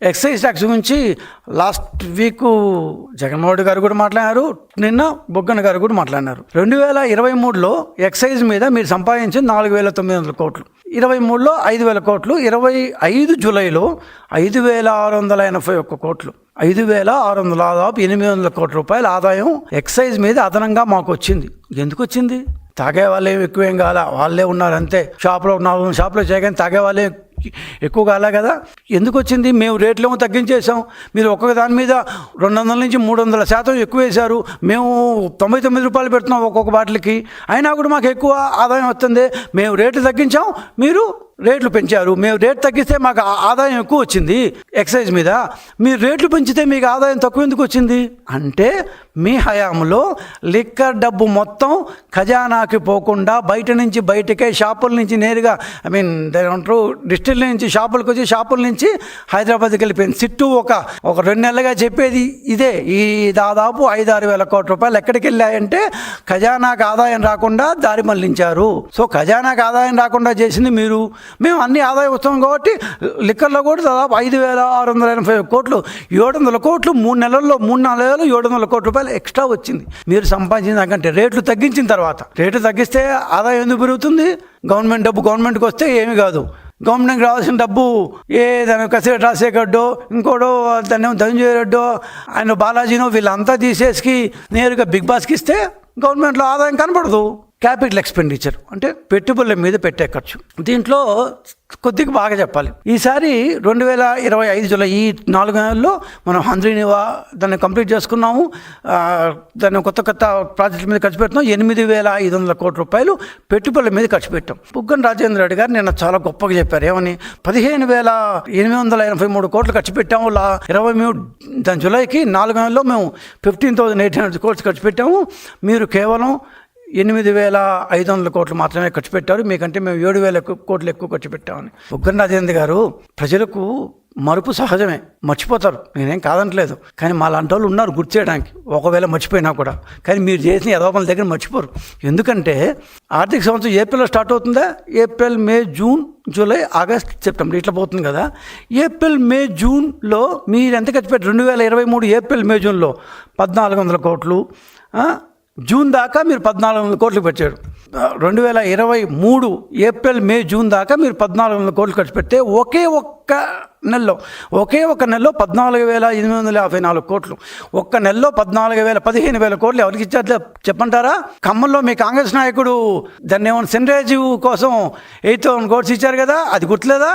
Excise tax గురించి last week Jaganmohan Reddy గారు కూడా మాట్లాడారు, నిన్న బొగ్గన గారు కూడా మాట్లాడినారు. 2023లో ఎక్సైజ్ మీద మీరు సంపాదించింది 4,900 కోట్లు, 23లో 5,000 కోట్లు, 25 జూలైలో 5,681 కోట్లు, 5,600 దాదాపు 800 కోట్ల రూపాయల ఆదాయం ఎక్సైజ్ మీద అదనంగా మాకు వచ్చింది. ఎందుకు వచ్చింది? తాగే వాళ్ళే ఎక్కువేం కాల, వాళ్ళే ఉన్నారు అంతే. షాప్లో చేయగానే తాగే వాళ్ళే ఎక్కువ కాలే కదా. ఎందుకు వచ్చింది? మేము రేట్లు ఏమో తగ్గించేసాం, మీరు ఒక్కొక్క దాని మీద 200 నుంచి 300% ఎక్కువ వేశారు. మేము 99 రూపాయలు పెడుతున్నాం ఒక్కొక్క బాటిల్కి, అయినా కూడా మాకు ఎక్కువ ఆదాయం వస్తుంది. మేము రేట్లు తగ్గించాం, మీరు రేట్లు పెంచారు. మేము రేటు తగ్గిస్తే మాకు ఆదాయం ఎక్కువ వచ్చింది ఎక్సైజ్ మీద, మీరు రేట్లు పెంచితే మీకు ఆదాయం తక్కువ ఎందుకు వచ్చింది అంటే మీ హయాంలో లిక్కర్ డబ్బు మొత్తం ఖజానాకి పోకుండా బయట నుంచి బయటకే, షాపుల నుంచి నేరుగా ఏమంటారు డిస్టిల్ నుంచి షాపులకు వచ్చి, షాపుల నుంచి హైదరాబాద్కి వెళ్ళిపోయింది. సిట్టు ఒక 2 నెలలుగా చెప్పేది ఇదే. ఈ దాదాపు 5-6 వేల కోట్ల రూపాయలు ఎక్కడికి వెళ్ళాయంటే ఖజానాకు ఆదాయం రాకుండా దారి మళ్లించారు. సో ఖజానాకు ఆదాయం రాకుండా చేసింది మీరు. మేము అన్ని ఆదాయం వస్తాం కాబట్టి లిక్కర్లో కూడా దాదాపు 5,680 కోట్లు, 700 కోట్లు 3 నెలల్లో 3-4 నెలలు 700 కోట్ల రూపాయలు ఎక్స్ట్రా వచ్చింది మీరు సంపాదించిన దానికంటే. రేట్లు తగ్గించిన తర్వాత, రేట్లు తగ్గిస్తే ఆదాయం ఎందుకు పెరుగుతుంది? గవర్నమెంట్ డబ్బు గవర్నమెంట్కి వస్తే ఏమీ కాదు. గవర్నమెంట్కి రావాల్సిన డబ్బు దాని కసిరెడ్డి రాజశేఖర్డో ఇంకోడో దాన్ని ధనంజయ రెడ్డో ఆయన బాలాజీనో వీళ్ళంతా తీసేసి నేరుగా బిగ్ బాస్కి ఇస్తే గవర్నమెంట్లో ఆదాయం కనపడదు. క్యాపిటల్ ఎక్స్పెండిచర్ అంటే పెట్టుబడుల మీద పెట్టే ఖర్చు. దీంట్లో కొద్దిగా బాగా చెప్పాలి. ఈసారి 2025 జూలై ఈ 4 నెలల్లో మనం హంద్రీనివా దాన్ని కంప్లీట్ చేసుకున్నాము. దాన్ని కొత్త ప్రాజెక్టుల మీద ఖర్చు పెడుతున్నాం. 8,500 కోట్ల రూపాయలు పెట్టుబడుల మీద ఖర్చు పెట్టాం. బుగ్గన రాజేంద్ర రెడ్డి గారు నిన్న చాలా గొప్పగా చెప్పారు. ఏమని? 15,883 కోట్లు ఖర్చు పెట్టాము. 23 జూలైకి 4 నెలల్లో మేము 15,800 కోట్లు ఖర్చు పెట్టాము. మీరు కేవలం 8,500 కోట్లు మాత్రమే ఖర్చు పెట్టారు, మీకంటే మేము 7,000 కోట్లు ఎక్కువ ఖర్చు పెట్టామని. బుగ్గన రాజేంద్ర గారు, ప్రజలకు మరుపు సహజమే, మర్చిపోతారు, నేనేం కాదంటలేదు. కానీ మా లాంటి వాళ్ళు ఉన్నారు గుర్తు చేయడానికి, ఒకవేళ మర్చిపోయినా కూడా. కానీ మీరు చేసిన యథాపనుల దగ్గర మర్చిపోరు. ఎందుకంటే ఆర్థిక సంవత్సరం ఏప్రిల్లో స్టార్ట్ అవుతుందా? ఏప్రిల్, మే, జూన్, జూలై, ఆగస్ట్, సెప్టెంబర్ ఇట్లా పోతుంది కదా. ఏప్రిల్, మే, జూన్లో మీరు ఎంత ఖర్చు పెట్టారు? 2023 ఏప్రిల్, మే, జూన్లో 1,400 కోట్లు. జూన్ దాకా మీరు 1,400 కోట్లు పెట్టారు. 2023 ఏప్రిల్, మే, జూన్ దాకా మీరు 1,400 కోట్లు ఖర్చు పెడితే ఒకే ఒక్క నెలలో 14,854 కోట్లు. ఒక్క నెలలో 15,000 కోట్లు ఎవరికి ఇచ్చారు చెప్పంటారా? ఖమ్మంలో మీ కాంగ్రెస్ నాయకుడు దాన్ని ఏమన్నా సెన్రాజీవ్ కోసం 8,000 కోట్స్ ఇచ్చారు కదా, అది గుర్తులేదా?